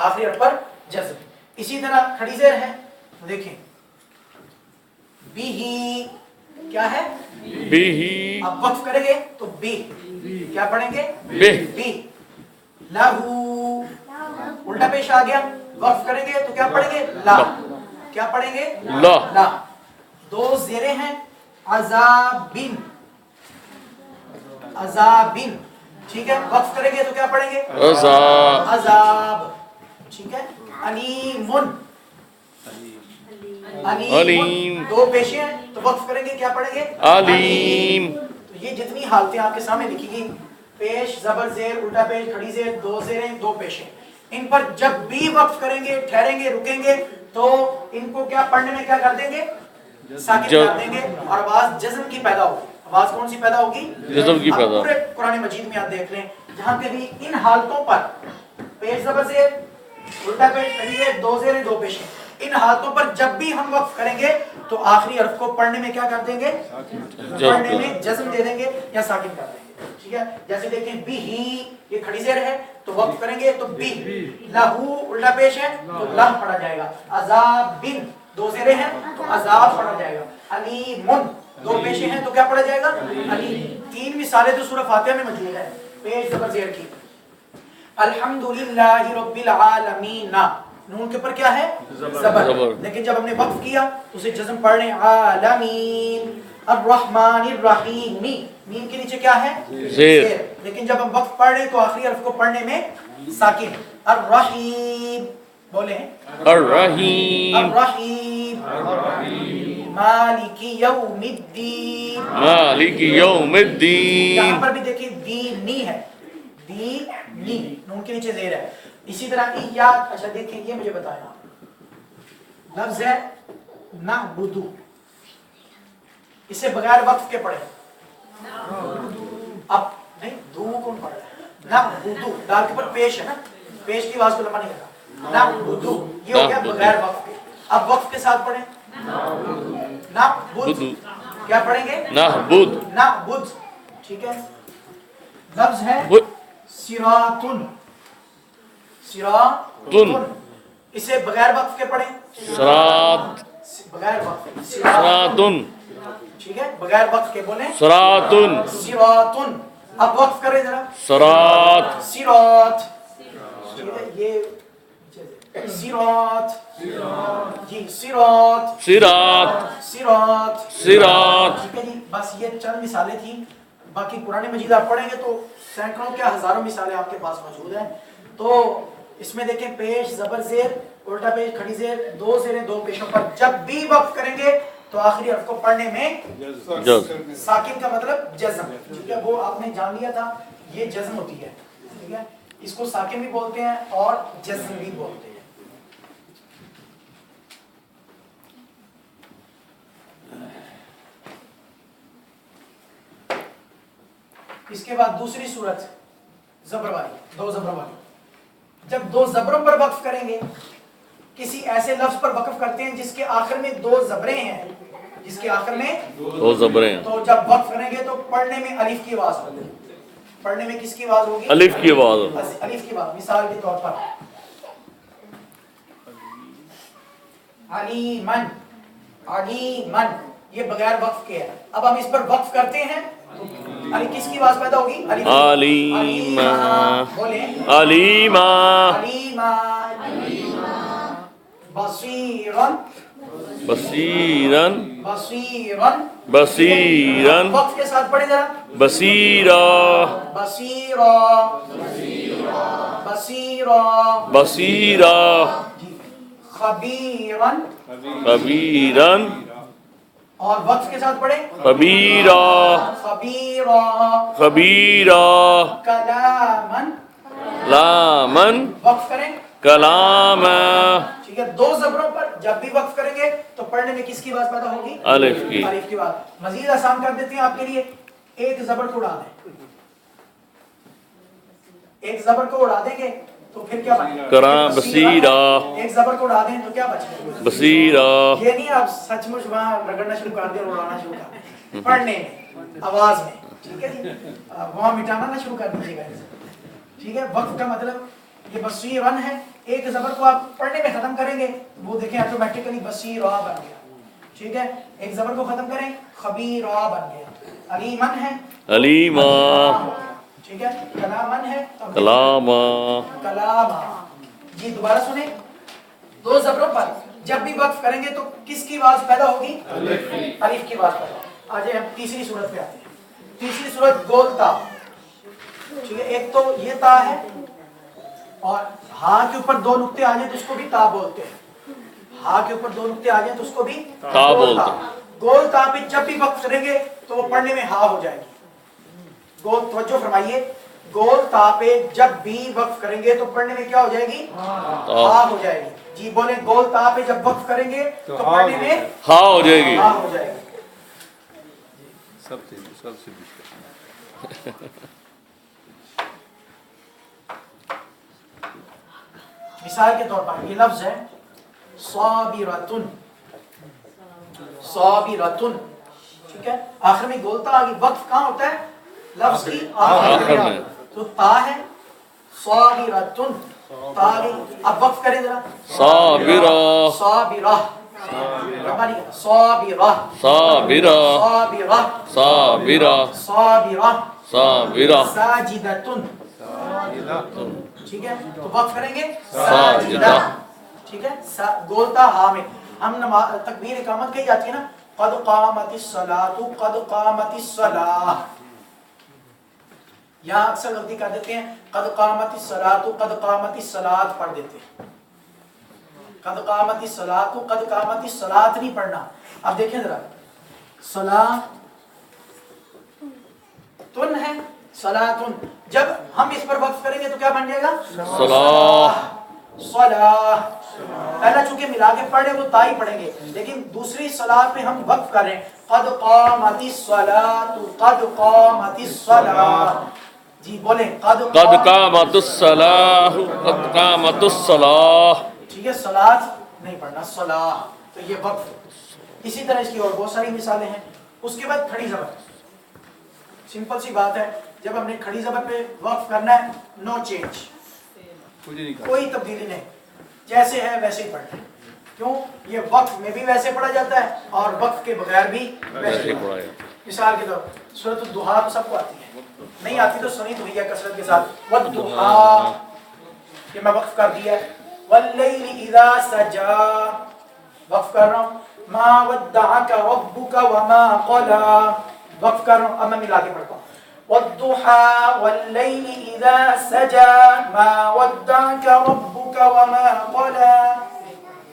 آخری حرف پر جزم. اسی طرح کھڑی زیر ہے دیکھیں بھی کیا ہے بھی. اب وقف کریں گے تو بھی کیا پڑھیں گے بھی. لہو الٹا پیش آ گیا. وقف کریں گے تو کیا پڑھیں گے لا. کیا پڑھیں گے لا. دو زیریں ہیں عذابن عذابن. ٹھیک ہے. وقف کریں گے تو کیا پڑھیں گے عذاب. ٹھیک ہے. علیمن علیم. دو پیشیں ہیں تو وقف کریں گے کیا پڑھیں گے علیم. تو یہ جتنی حالتیں آپ کے سامنے لکھی گئی پیش زبر زیر الٹا پیش کھڑی زیر دو زیریں دو پیشیں ان پر جب بھی وقف کریں گے ٹھہریں گے رکیں گے تو ان کو کیا پڑھنے میں کیا کر دیں گے ساکن کر دیں گے اور آواز جزم کی پیدا ہوگی. آواز کون سی پیدا ہوگی جزم کی پیدا. پورے قرآن مجید میں آپ دیکھ لیں جہاں پہ بھی ان حالتوں پر پیش زبر زیر الٹا پیش کھڑی زیر دو زیریں دو پیشیں ان حالتوں پر جب بھی ہم وقف کریں گے تو آخری حرف کو پڑھنے میں کیا کر دیں گے پڑھنے میں جزم دے دیں گے یا ساکن کر دیں گے. ٹھیک ہے. جیسے دیکھیں بھی یہ کھڑی زیر ہے تو وقف کریں گے تو بھی. لہو الٹا پیش ہے تو لہ پڑھا جائے گا. عذابن دو زیریں ہیں تو عذاب پڑھا جائے گا. علیمن دو پیشیں ہیں تو کیا پڑھا جائے گا علیم. تین مثالیں تو سورہ فاتحہ میں موجود ہے پیش زبر زیر کی. الحمدللہ رب العالمین نون کے اوپر کیا ہے زبر. لیکن جب ہم نے وقف کیا تو اسے جزم پڑھ رہے ہیں عالمین. الرحمن الرحیم میم کے نیچے کیا ہے زیر. لیکن جب ہم وقف پڑھ رہے ہیں تو آخری حرف کو پڑھنے میں ساکن. الرحیم بولیں الرحیم الرحیم مالک یوم الدین مالک یوم الدین. یہاں پر بھی دیکھیں دینی ہے دینی نون کے نیچے زیر ہے. اسی طرح ایاک. اچھا دیکھیں یہ مجھے بتایا لفظ ہے نعبدو اسے بغیر وقف کے پڑھیں. اب نہیں دو کون پڑھ رہا ہے نعبدو دال کے اوپر پیش ہے نا پیش کی آواز کو لمبا نہیں کرنا. نعبدو یہ ہو گیا بغیر وقف کے. اب وقف کے ساتھ پڑھیں نعبد. کیا پڑھیں گے نعبد نعبد. ٹھیک ہے. لفظ ہے صراطن صراطن اسے بغیر وقف کے پڑھیں صراط بغیر وقف صراطن. ٹھیک ہے. بغیر وقف کے بولیں صراطن صراطن. اب وقف کریں ذرا صراط صراط. ٹھیک ہے. یہ صراط جی صراط صراط صراط صراط. ٹھیک ہے جی. بس یہ چند مثالیں تھیں. باقی قرآن مجید آپ پڑھیں گے تو سینکڑوں کیا ہزاروں مثالیں آپ کے پاس موجود ہیں. تو اس میں دیکھیں پیش زبر زیر الٹا پیش کھڑی زیر دو زیریں دو پیشوں پر جب بھی وقف کریں گے تو آخری حرف کو پڑھنے میں ساکن کا مطلب جزم. ٹھیک ہے. وہ آپ نے جان لیا تھا یہ جزم ہوتی ہے. ٹھیک ہے. اس کو ساکن بھی بولتے ہیں اور جزم بھی بولتے ہیں. اس کے بعد دوسری صورت زبر والی دو زبر والی. جب دو زبروں پر وقف کریں گے کسی ایسے لفظ پر وقف کرتے ہیں جس کے آخر میں دو زبریں ہیں جس کے آخر میں دو زبریں ہیں تو جب وقف کریں گے تو پڑھنے میں الف کی آواز ہوگی. پڑھنے میں کس کی آواز ہوگی الف کی آواز. الف کی آواز. مثال کے طور پر علیمن علیمن یہ بغیر وقف کے ہے. اب ہم اس پر وقف کرتے ہیں علی کس کی آواز پیدا ہوگی علیما. بولیں علیما علیما بصیرن بصیرن بصیرن بصیرن. وقف کے ساتھ پڑھیں ذرا بصیرا بصیرا بصیرا بصیرا. خبیرن خبیرن اور وقف کے ساتھ پڑھیں خبیرا خبیرا خبیرا. کلامن لامن وقف کریں کلام. ٹھیک ہے. دو زبروں پر جب بھی وقف کریں گے تو پڑھنے میں کس کی آواز پیدا ہوگی الف کی. الف کی آواز. مزید آسان کر دیتے ہیں آپ کے لیے ایک زبر کو اڑا دیں ایک زبر کو اڑا دیں گے تو پھر کیا بچے گا بصیرا. ایک زبر کو اڑا دیں تو کیا بچے گا بصیرا. یہ نہیں آپ سچ مچ وہاں رگڑنا شروع کر دیں اور اڑانا شروع کر دیں پڑھنے میں آواز میں. ٹھیک ہے جی. وہاں مٹانا نہ شروع کر دیجیے گا. ٹھیک ہے. وقف کا مطلب ये बसीरन है, एक ज़बर को आप पढ़ने में ख़त्म करेंगे वो देखें ऑटोमेटिकली बसीरा बन गया, ठीक है। एक ज़बर को ख़त्म करें खबीरा बन गया। अलीमन है अलीमा, ठीक है। कलामन है कलामा, कलामा। जी दोबारा सुने, दो ज़बरों पर जब भी वक्फ करेंगे तो किसकी आवाज़ पैदा होगी? अलिफ की आवाज़ पैदा। आज हम तीसरी सूरत पे आते हैं। तीसरी सूरत गोल ता, ठीक है। एक तो ये ता है और हा के ऊपर दो नुक्ते आ जाए तो उसको भी ता बोलते हैं। हा के ऊपर दो नुक्ते आ जाए तो उसको भी ता बोलते हैं। गोल ता पे जब भी वक्फ करेंगे तो वो पढ़ने में हा हो जाएगी। गोल, तवज्जो फरमाइए, गोल ता पे जब भी वक्फ करेंगे तो पढ़ने में क्या हो जाएगी? हा हो जाएगी। जी बोले, गोल ता पे जब वक्फ करेंगे तो पढ़ने में हा हो जाएगी। हा हो जाएगी। सबसे मिसाल के तौर पर ये लफ्ज है साबिरतुन, साबिरतुन, ठीक है। आखिर में गोलता आ गई, वक्फ कहाँ होता है? लफ्ज की आखिर में। तो ता है साबिरतुन, ता आ गई। अब वक्फ करें जरा, साबिरा, साबिरा, साबिरा, साबिरा, साबिरा, साबिरा, साबिरा, साबिरा, साजिदतुन, ठीक है। तो वक्फ करेंगे साजिदा, ठीक है। गोलता हा में हम नमाज तकबीर इकामत कही जाती है ना, क़द क़ामतिस सलातु क़द क़ामतिस सलाह। यहाँ अक्सर गलती कर देते हैं, क़द क़ामतिस सलातु क़द क़ामतिस सलात पढ़ देते हैं। क़द क़ामतिस सलातु क़द क़ामतिस सलात नहीं पढ़ना। अब देखें जरा, सलाह तुन है, सलातुन, जब हम इस पर वक्फ करेंगे तो क्या बन जाएगा? सलाह, सलाह। पहला चूंकि मिला के पढ़े वो ता ही पढ़ेंगे, लेकिन दूसरी सलाह पे हम वक्फ कर रहे हैं, क़द क़ामतिस सलातु क़द क़ामतिस सलाह। जी बोले, क़द क़ामतुस सलाह, क़द क़ामतुस सलाह, ठीक है। सलात नहीं पढ़ना, सलाह। तो ये वक्फ। इसी तरह इसकी और बहुत सारी मिसालें हैं। उसके बाद खड़ी ज़बर, सिंपल सी बात है, जब हमने खड़ी ज़बर पे वक्फ करना है, नो चेंज, कोई तब्दीली नहीं, जैसे है वैसे ही पढ़ना है। क्यों? ये वक्फ में भी वैसे पढ़ा जाता है और वक्फ के बगैर भी वैसे ही पढ़ा जाता है। मिसाल के तौर सूरत दुहा तो सबको आती है, नहीं आती तो सुनी तो भैया कसरत के साथ। वद्दुहा, ये मैं वक्फ कर दिया। वल्लैलि इज़ा सजा, वक्फ कर रहा हूँ। मा वद्दअका रब्बुका वमा क़ला, वक्फ कर रहा हूँ। अब मैं मिला के पढ़ता हूँ, वद्दुहा वल्लैलि इज़ा सजा मा वद्दअका रब्बुका वमा क़ला।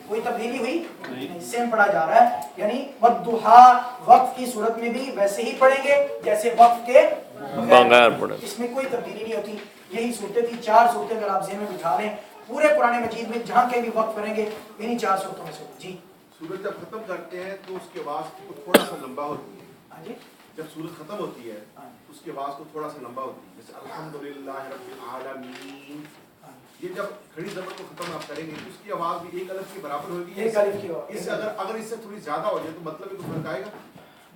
कोई तब्दीली हुई नहीं, सेम पढ़ा जा रहा है। यानी वद्दुहा वक्फ की सूरत में भी वैसे ही पढ़ेंगे जैसे वक्फ के बगैर पढ़े, इसमें कोई तब्दीली नहीं होती। यही सूरतें थी, चार सूरतें अगर आप ज़हन में बिठा लें, पूरे कुरान मजीद में जहाँ कहीं भी वक्फ करेंगे इन्हीं चार सूरतों में से। जी, सूरत जब खत्म करते हैं तो उसके बाद थोड़ा सा लंबा होती है। हाँ जी, जब सूरत खत्म होती है उसके बाद तो थोड़ा सा लंबा होती है, जैसे अल्हम्दुलिल्लाह रब्बिल आलमीन। ये जब खड़ी ज़बर को खत्म आप करेंगे तो उसकी आवाज़ भी एक अलिफ के बराबर होगी। एक अलिफ की आवाज़। इससे अगर इससे थोड़ी ज़्यादा हो जाए तो मतलब में कुछ फर्क आएगा?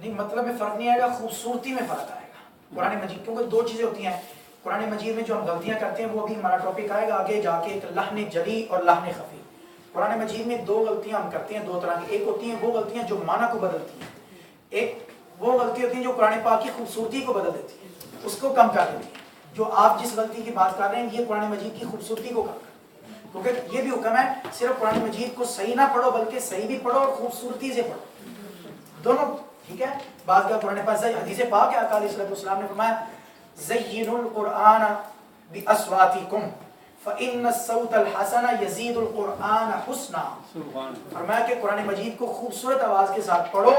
नहीं, मतलब में फ़र्क नहीं आएगा, खूबसूरती में फ़र्क आएगा कुरान मजीद। क्योंकि दो चीज़ें होती हैं कुरान मजीद में जो हम गलतियाँ करते हैं, वो अभी हमारा टॉपिक आएगा आगे जाके, एक लहन जली और लहन खफी। कुरान मजीद में दो गलतियाँ हम करते हैं, दो तरह की। एक होती हैं वो गलतियाँ जो माना को बदलती हैं, एक वो गलती होती है जो कुरान पाक की खूबसूरती को बदल देती है, उसको कम कर देती है। जो आप जिस गलती की बात कर रहे हैं ये कुरान मजीद की खूबसूरती को कम कर, क्योंकि ये भी हुक्म है सिर्फ कुरान मजीद को सही ना पढ़ो बल्कि सही भी पढ़ो और खूबसूरती से पढ़ो, दोनों, ठीक है। बात का कुरान पाक हदीस पाक है, आका अलैहिस्सलाम ने फरमाया ज़य्यिनुल कुरआन बिअस्वातिकुम फ़इन्न अस्सौतल हसना यज़ीदुल कुरआन हुस्ना। फरमाया कि कुरान मजीद को खूबसूरत आवाज़ के साथ पढ़ो,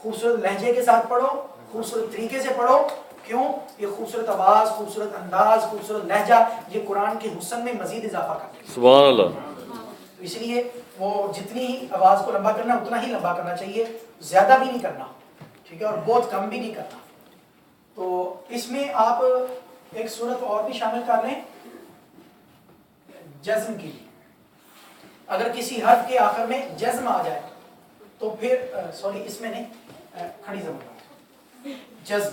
खूबसूरत लहजे के साथ पढ़ो, खूबसूरत तरीके से पढ़ो। क्यों? ये खूबसूरत आवाज़, खूबसूरत अंदाज, खूबसूरत लहजा ये कुरान के हुस्न में मजीद इजाफा करता है। सुभान अल्लाह। तो इसलिए वो जितनी ही आवाज़ को लंबा करना उतना ही लंबा करना चाहिए, ज़्यादा भी नहीं करना, ठीक है, और बहुत कम भी नहीं करना। तो इसमें आप एक सूरत और भी शामिल कर लें जज्म की। अगर किसी हर्फ के आखिर में जज्म आ जाए तो फिर सॉरी इसमें नहीं, खड़ी ज़बर, जज्म,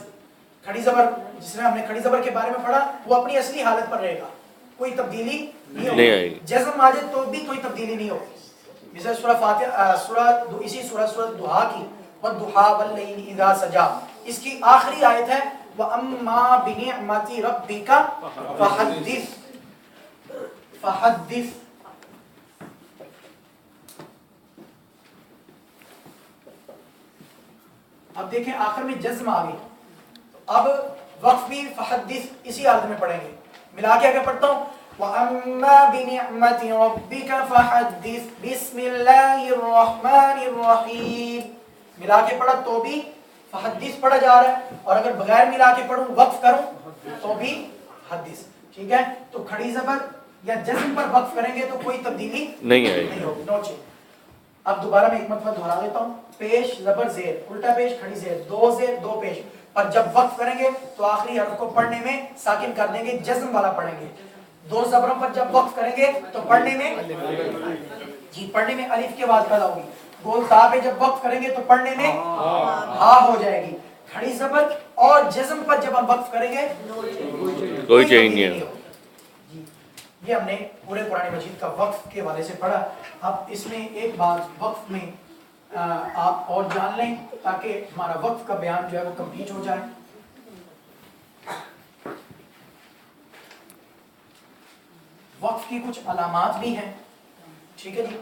खड़ी ज़बर, जिसमें हमने खड़ी ज़बर के बारे में पढ़ा वो अपनी असली हालत पर रहेगा, कोई तब्दीली नहीं नहीं होगी। आएगी। जज़्म आ जाए तो भी कोई तब्दीली नहीं होगी। मिसाल सूरह फातिहा, इसी सूरह दुहा की, वद्दुहा वल्लैलि इज़ा सजा, इसकी आखिरी आयत है व अम्मा बिनिअमति रब्बिका फहद्दिस। अब देखें आखिर में जज्म आ गई, तो अब वक्फ भी फहद्दिस इसी हालत में पढ़ेंगे। मिला के अगर पढ़ता हूँ वअम्मा बिनिअमति रब्बिका फहद्दिस बिस्मिल्लाहिर रहमानिर रहीम, मिला के पढ़ा तो भी फहद्दिस पढ़ा जा रहा है, और अगर बगैर मिला के पढ़ूं वक्फ करूं तो भी हदीस। ठीक है, तो खड़ी जबर या जज्म पर वक्फ करेंगे तो कोई तब्दीली नहीं आएगी। नहीं होगी, नो चेंज। अब दोबारा मैं एक मरतबा दोहरा देता हूँ, पेश जबर जेर, उल्टा पेश खड़ी जेर, दो जेर दो पेश, पर जब वक्फ करेंगे तो आखिरी हरफ को पढ़ने में साकिन कर देंगे, जज्म वाला पढ़ेंगे। दो जबरों पर जब वक्फ करेंगे तो पढ़ने में अलिफ के बाद पैदा होगी। गोल ता पे जब वक्फ करेंगे तो पढ़ने में हा हो जाएगी। खड़ी जबर और जज्म पर जब हम वक्फ करेंगे कोई चेंज नहीं है। ये हमने पूरे कुरान मजीद का वक्फ के हवाले से पढ़ा। अब इसमें एक बात वक्फ में आप और जान लें ताकि हमारा वक्फ का बयान जो है वो कंप्लीट हो जाए। वक्फ की कुछ अलामात भी हैं, ठीक है जी।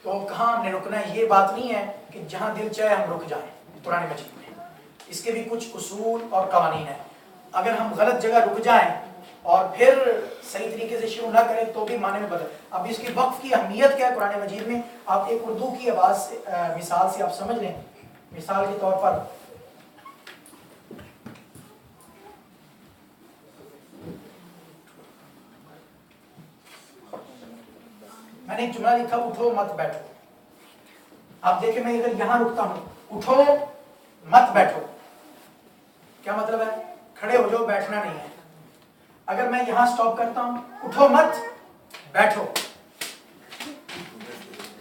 तो कहाँ हमने रुकना है, ये बात नहीं है कि जहाँ दिल चाहे हम रुक जाएं कुरान मजीद में। इसके भी कुछ उसूल और कवानीन है। अगर हम गलत जगह रुक जाएं और फिर सही तरीके से शुरू ना करें तो भी माने में बदल। अब इसकी वक्फ की अहमियत क्या है कुरान मजीद में, आप एक उर्दू की आवाज़ से मिसाल से आप समझ लें। मिसाल के तौर पर मैंने एक जुमला लिखा, उठो मत बैठो। आप देखें मैं अगर यहां रुकता हूं, उठो मत बैठो, क्या मतलब है? खड़े हो जाओ, बैठना नहीं है। अगर मैं यहां स्टॉप करता हूं, उठो मत बैठो,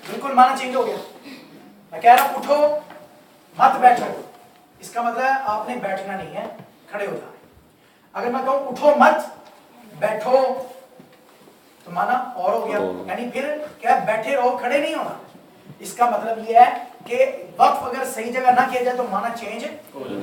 बिल्कुल माना चेंज हो गया। मैं कह रहा हूं उठो मत बैठो, इसका मतलब है आपने बैठना नहीं है, खड़े हो जाना। अगर मैं कहूं उठो मत बैठो तो माना और हो गया, यानी फिर क्या बैठे रहो, खड़े नहीं होना। इसका मतलब ये है कि वक्फ अगर सही जगह ना किया जाए तो माना चेंज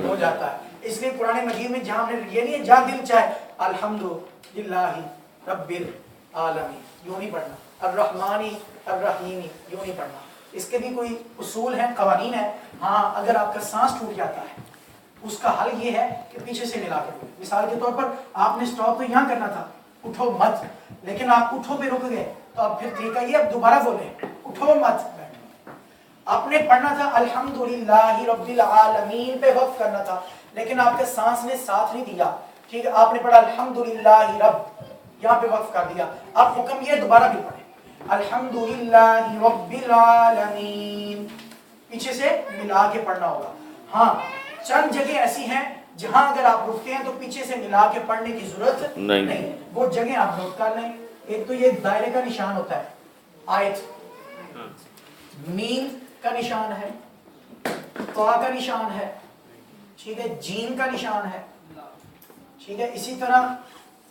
हो जाता है। इसलिए कुरान मजीद में जहां हमने ये नहीं है जहां दिल चाहे अल्हम्दुलिल्लाहि रब्बिल आलमीन यूं नहीं पढ़ना, अर्रहमानी अर्रहीमी यूं नहीं पढ़ना। इसके भी कोई उसूल हैं, कवानीन है। हाँ, अगर आपका सांस टूट जाता है उसका हल ये है कि पीछे से मिला के। मिसाल के तौर पर आपने स्टॉप तो यहाँ करना था, उठो मत, लेकिन आप उठो पे रुक गए, तो अब फिर तरीका ये, अब दोबारा बोले उठो मत बैठो। आपने पढ़ना था अल्हम्दुलिल्लाहि रब्बिल आलमीन पे वक्फ करना था, लेकिन आपके सांस ने साथ नहीं दिया। ठीक है, आपने पढ़ा अल्हम्दुलिल्लाहि रब, यहाँ पे वक्फ कर दिया। अब हुक्म ये दोबारा भी पढ़े अल्हम्दुलिल्लाहि रब्बिल आलमीन, पीछे से मिला के पढ़ना होगा। हाँ, चंद जगह ऐसी हैं जहां अगर आप रुकते हैं तो पीछे से मिला के पढ़ने की जरूरत नहीं। वो जगह आप नोट कर लें। एक तो ये दायरे का निशान होता है, आयत, मीम का निशान है, ता का निशान है, ठीक है, जीम का निशान है, ठीक है, इसी तरह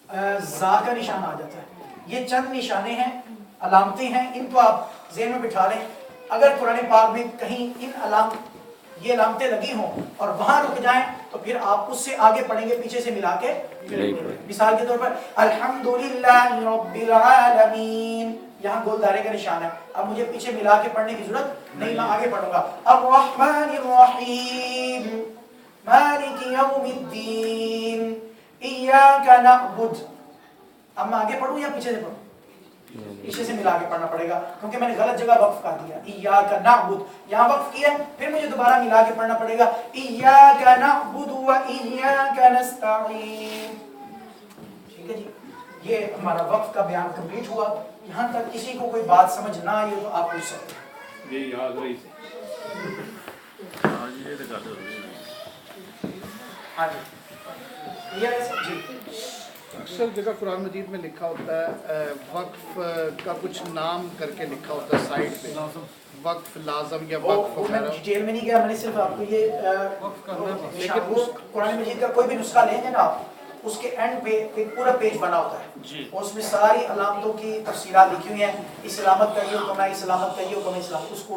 जा का निशान आ जाता है। ये चंद निशाने हैं, अलामतें हैं, इनको आप ज़हन में बिठा लें। अगर कुरान पाक में कहीं ये अलामतें लगी हों और वहां रुक जाएं तो फिर आप उससे आगे पढ़ेंगे, पीछे से मिला के। मिसाल के तौर पर अल्हम्दुलिल्लाहि रब्बिल आलमीन, यहाँ गोल दायरे का निशान है। अब मुझे पीछे मिला के पढ़ने की जरूरत नहीं, मैं आगे पढ़ूंगा अर्रहमानिर रहीम मालिकी यौमिद्दीन इय्याका नअबुद। अब मैं आगे पढ़ूं या पीछे से पढ़ूं? पीछे से मिला के पढ़ना पड़ेगा क्योंकि मैंने गलत जगह वक्फ कर दिया। इय्याका नअबुद यहाँ वक्फ किया, फिर मुझे दोबारा मिला के पढ़ना पड़ेगा इय्याका नअबुदु व इय्याका नस्तईन। ठीक है जी, ये हमारा वक्फ का बयान कंप्लीट हुआ। यहाँ तक किसी को कोई बात समझ ना आई तो आप पूछ सकते हैं। ये याद रही हाँ जी, ये जी। अक्सर जगह कुरान मजीद में लिखा होता है वक्फ का कुछ नाम करके लिखा होता है साइड पे, वक्फ लाजम या वक्फ मैं वगैरह। डिटेल में नहीं गया, मैंने सिर्फ आपको ये लेकिन उस कुरान मजीद का कोई भी नुस्खा लेंगे ना आप, اس کے اینڈ پہ ایک پورا پیج بنا ہوتا ہے اور اس میں ساری علامتوں کی تفصیلات لکھی ہوئی ہیں، اس علامت کا یہ حکم ہے، اس علامت کا یہ حکم ہے، اس کو